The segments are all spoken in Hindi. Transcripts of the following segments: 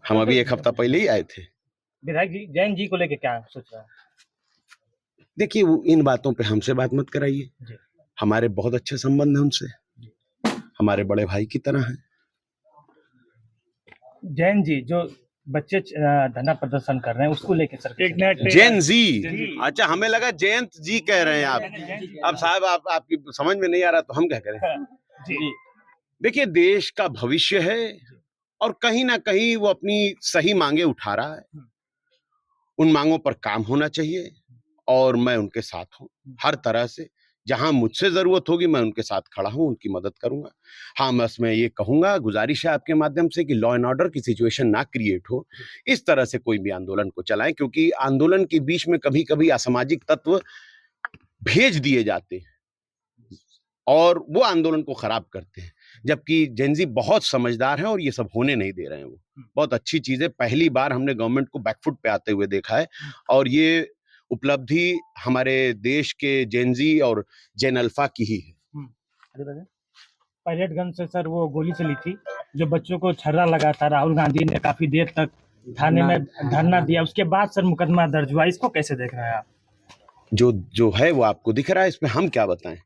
हम अभी एक हफ्ता पहले ही आए थे। विधायक जी जैन जी को लेके क्या सोच रहा है? देखिए इन बातों पे हमसे बात मत कराइए। हमारे बहुत अच्छे संबंध हैं उनसे, हमारे बड़े भाई की तरह हैं। जैन जी जो बच्चे धरना प्रदर्शन कर रहे हैं उसको लेके सर जैन जी, अच्छा हमें लगा जयंत जी कह रहे हैं आप। अब साहब आपकी समझ में नहीं आ रहा तो हम क्या करें। जी देखिए देश का भविष्य है और कहीं ना कहीं वो अपनी सही मांगे उठा रहा है। उन मांगों पर काम होना चाहिए और मैं उनके साथ हूं हर तरह से। जहां मुझसे जरूरत होगी मैं उनके साथ खड़ा हूं, उनकी मदद करूंगा। हाँ बस मैं ये कहूंगा, गुजारिश है आपके माध्यम से कि लॉ एंड ऑर्डर की सिचुएशन ना क्रिएट हो, इस तरह से कोई भी आंदोलन को चलाएं, क्योंकि आंदोलन के बीच में कभी कभी असामाजिक तत्व भेज दिए जाते हैं और वो आंदोलन को खराब करते हैं। जबकि जेनजी बहुत समझदार है और ये सब होने नहीं दे रहे हैं। वो बहुत अच्छी चीज है। पहली बार हमने गवर्नमेंट को बैकफुट पे आते हुए देखा है और ये उपलब्धि हमारे देश के जेनजी और जेन अल्फा की ही है। पायलटगंज से सर वो गोली चली थी, जो बच्चों को छर्रा लगा था, राहुल गांधी ने काफी देर तक थाने में धरना दिया, उसके बाद सर मुकदमा दर्ज हुआ। इसको कैसे देख रहे हैं आप? जो है वो आपको दिख रहा है, इसमें हम क्या बताएं।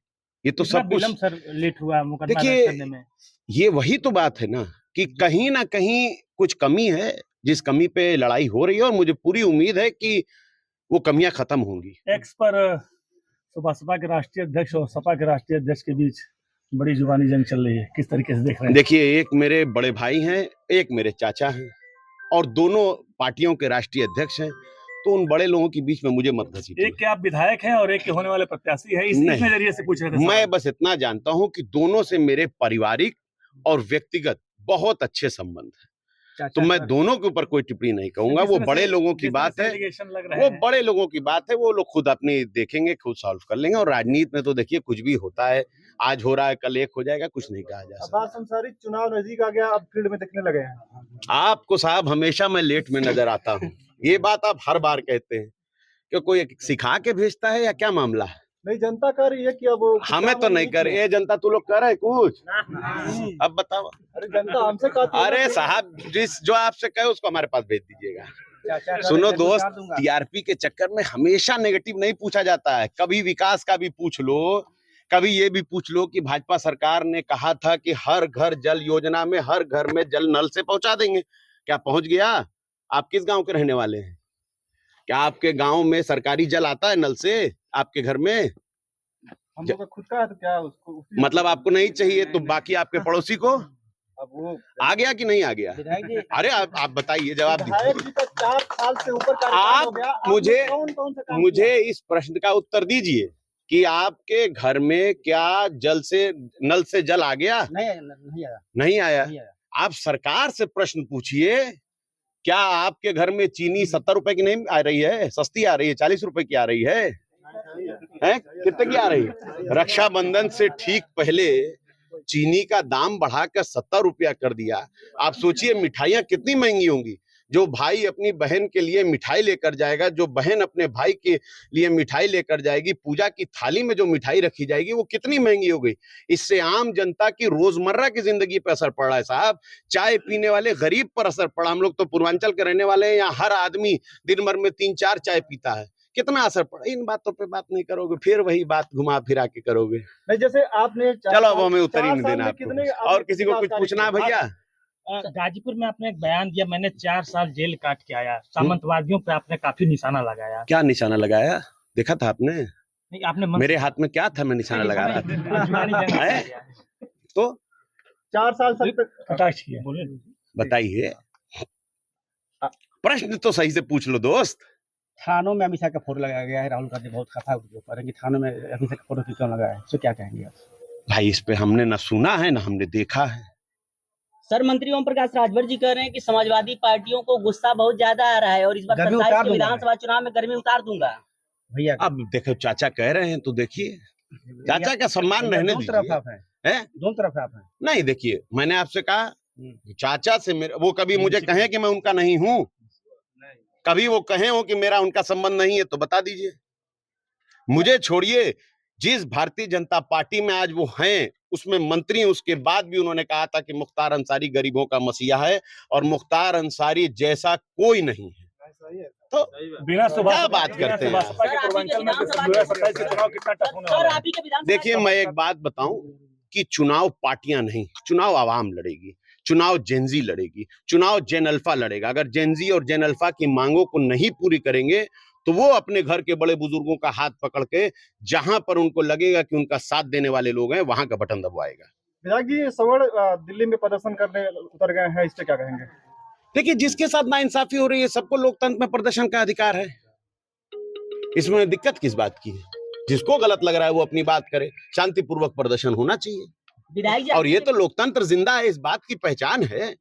ये तो सब कुछ सर लेट हुआ मुकदमा दर्ज करने में। ये वही तो बात है ना कि कहीं ना कहीं कुछ कमी है, जिस कमी पे लड़ाई हो रही है और मुझे पूरी उम्मीद है कि वो कमियां खत्म होंगी। एक्स पर सपा के राष्ट्रीय अध्यक्ष और सपा के राष्ट्रीय अध्यक्ष के बीच बड़ी जुबानी जंग चल रही है, किस तरीके से देख रहे हैं? देखिए एक मेरे बड़े भाई हैं, एक मेरे चाचा हैं और दोनों पार्टियों के राष्ट्रीय अध्यक्ष हैं, तो उन बड़े लोगों के बीच में मुझे मत घसीटिए। एक के आप विधायक हैं और एक के होने वाले प्रत्याशी हैं, इस नजरिए से पूछ रहे थे। मैं बस इतना जानता हूं कि दोनों से मेरे पारिवारिक और व्यक्तिगत बहुत अच्छे संबंध हैं, तो मैं दोनों के ऊपर कोई टिप्पणी नहीं कहूंगा। वो बड़े लोगों की बात है, वो बड़े लोगों की बात है, वो लोग खुद अपनी देखेंगे, खुद सॉल्व कर लेंगे। और राजनीति में तो देखिए कुछ भी होता है, आज हो रहा है कल एक हो जाएगा, कुछ नहीं कहा जा सकता। अब्बास अंसारी चुनाव नजदीक आ गया, अब फील्ड में दिखने लगे हैं। आपको साहब हमेशा मैं लेट में नजर आता हूँ, ये बात आप हर बार कहते हैं। कि कोई सिखा के भेजता है या क्या मामला है? नहीं, जनता कह रही है कि अब हमें तो नहीं कर रही। जनता तू लोग कर रहे कुछ? अब बताओ। अरे जनता हमसे कहती है। अरे साहब जो आपसे कहे उसको हमारे पास भेज दीजिएगा। सुनो दोस्त, टीआरपी के चक्कर में हमेशा नेगेटिव नहीं पूछा जाता है। कभी विकास का भी पूछ लो, कभी ये भी पूछ लो कि भाजपा सरकार ने कहा था कि हर घर जल योजना में हर घर में जल नल से पहुंचा देंगे, क्या पहुंच गया? आप किस गांव के रहने वाले हैं? क्या आपके गांव में सरकारी जल आता है नल से आपके घर में? हम लोग का खुद का है तो क्या उसको मतलब आपको नहीं चाहिए तो बाकी आपके पड़ोसी को अब वो आ गया कि नहीं आ गया? अरे आप बताइए, जवाब दीजिए। 4 साल से ऊपर का आप हो गया, मुझे इस प्रश्न का उत्तर दीजिए कि आपके घर में क्या नल से जल आ गया? नहीं आया। आप सरकार से प्रश्न पूछिए, क्या आपके घर में चीनी 70 रुपए की नहीं आ रही है? सस्ती आ रही है, 40 रुपए की आ रही है? कितने की आ रही है? रक्षाबंधन से ठीक पहले चीनी का दाम बढ़ाकर 70 रुपया कर दिया। आप सोचिए मिठाइयां कितनी महंगी होंगी। जो भाई अपनी बहन के लिए मिठाई लेकर जाएगा, जो बहन अपने भाई के लिए मिठाई लेकर जाएगी, पूजा की थाली में जो मिठाई रखी जाएगी वो कितनी महंगी हो गई। इससे आम जनता की रोजमर्रा की जिंदगी पर असर पड़ रहा है साहब। चाय पीने वाले गरीब पर असर पड़ा। हम लोग तो पूर्वांचल के रहने वाले हैं, यहाँ हर आदमी दिन भर में 3-4 चाय पीता है, कितना असर पड़ा। इन बातों पे बात नहीं करोगे, फिर वही बात घुमा फिरा के करोगे। नहीं, जैसे आपने चलो अब हमें उत्तर ही नहीं देना आपको। और किसी को कुछ पूछना है भैया? गाजीपुर में आपने एक बयान दिया, मैंने 4 साल जेल काट के आया, सामंतवादियों पे आपने काफी निशाना लगाया। क्या निशाना लगाया? देखा था आपने? नहीं, आपने मेरे हाथ में क्या था, मैं निशाना लगा रहा था? तो 4 साल से बताइए, प्रश्न तो सही से पूछ लो दोस्त। थानों में अमित शाह का फोटो लगाया गया है, राहुल गांधी बहुत कथा उनके ऊपर है कि थानों में अमित शाह का फोटो क्यों लगाया है, तो क्या कहेंगे आप? भाई इस पे हमने ना सुना है ना हमने देखा है। सर मंत्री ओम प्रकाश राजभर जी कह रहे हैं कि समाजवादी पार्टियों को गुस्सा बहुत ज्यादा आ रहा है और इस बार 27 के विधानसभा चुनाव में गर्मी उतार दूंगा। भैया अब देखो चाचा कह रहे हैं तो देखिए, चाचा का सम्मान रहने दीजिए। दोनों तरफ आप हैं। नहीं देखिए, मैंने आपसे कहा चाचा से मेरे, वो कभी मुझे कहे कि मैं उनका नहीं हूं, कभी वो कहे हो कि मेरा उनका संबंध नहीं है तो बता दीजिए। मुझे छोड़िए, जिस भारतीय जनता पार्टी में आज वो हैं उसमें मंत्री, उसके बाद भी उन्होंने कहा था कि मुख्तार अंसारी गरीबों का मसीहा है और मुख्तार अंसारी जैसा कोई नहीं है। तो बिना क्या बात करते हैं? देखिए, मैं एक बात बताऊं कि चुनाव पार्टियां नहीं, चुनाव आवाम लड़ेगी, चुनाव जेनजी लड़ेगी, चुनाव जेन अल्फा लड़ेगा। अगर जेनजी और जेन अल्फा की मांगों को नहीं पूरी करेंगे तो वो अपने घर के बड़े बुजुर्गों का हाथ पकड़ के जहां पर उनको लगेगा कि उनका साथ देने वाले लोग हैं वहां का बटन दबाएगा। विधायक जी, सवर्ण दिल्ली में प्रदर्शन करने उतर गए हैं, इस पे क्या कहेंगे? देखिए, जिसके साथ नाइंसाफी हो रही है, सबको लोकतंत्र में प्रदर्शन का अधिकार है, इसमें दिक्कत किस बात की है? जिसको गलत लग रहा है वो अपनी बात करे, शांतिपूर्वक प्रदर्शन होना चाहिए। और ये तो लोकतंत्र जिंदा है, इस बात की पहचान है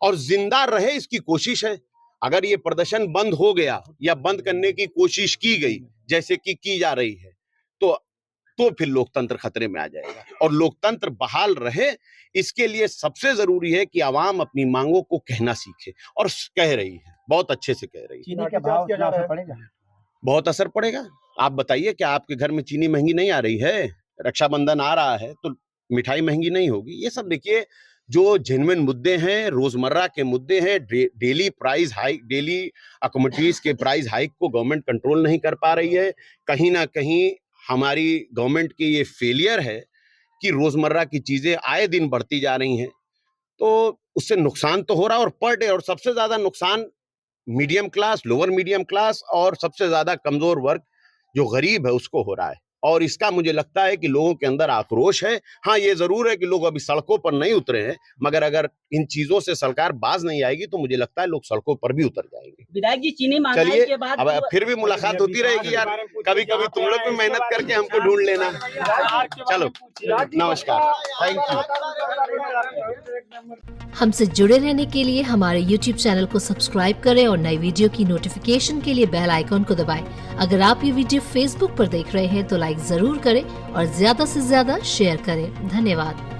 और जिंदा रहे इसकी कोशिश है। अगर ये प्रदर्शन बंद हो गया या बंद करने की कोशिश की गई, जैसे कि की जा रही है, तो फिर लोकतंत्र खतरे में आ जाएगा। और लोकतंत्र बहाल रहे, इसके लिए सबसे जरूरी है कि आवाम अपनी मांगों को कहना सीखे, और कह रही है, बहुत अच्छे से कह रही है। चीनी का भाव क्या असर पड़ेगा? बहुत असर पड़ेगा। आप बताइए, क्या आपके घर में चीनी महंगी नहीं आ रही है? रक्षाबंधन आ रहा है तो मिठाई महंगी नहीं होगी। ये सब देखिए, जो जेन्युइन मुद्दे हैं, रोजमर्रा के मुद्दे हैं, डेली प्राइस हाइक, डेली अकोमोडिटीज के प्राइस हाइक को गवर्नमेंट कंट्रोल नहीं कर पा रही है। कहीं ना कहीं हमारी गवर्नमेंट की ये फेलियर है कि रोजमर्रा की चीजें आए दिन बढ़ती जा रही हैं, तो उससे नुकसान तो हो रहा है, और पर डे, और सबसे ज्यादा नुकसान medium class, lower medium class और सबसे ज्यादा कमजोर वर्ग जो गरीब है उसको हो रहा है। और इसका मुझे लगता है कि लोगों के अंदर आक्रोश है। हाँ, ये जरूर है कि लोग अभी सड़कों पर नहीं उतरे हैं, मगर अगर इन चीजों से सरकार बाज नहीं आएगी तो मुझे लगता है लोग सड़कों पर भी उतर जाएंगे। विधायक जी, चीनी महंगाई चलिए, के बाद अब फिर भी मुलाकात होती रहेगी यार, कभी कभी तुम लोग भी मेहनत करके हमको ढूंढ लेना। चलो, नमस्कार, थैंक यू। हमसे जुड़े रहने के लिए हमारे YouTube चैनल को सब्सक्राइब करें और नई वीडियो की नोटिफिकेशन के लिए बेल आइकॉन को दबाएं। अगर आप ये वीडियो Facebook पर देख रहे हैं तो लाइक जरूर करें और ज्यादा से ज्यादा शेयर करें। धन्यवाद।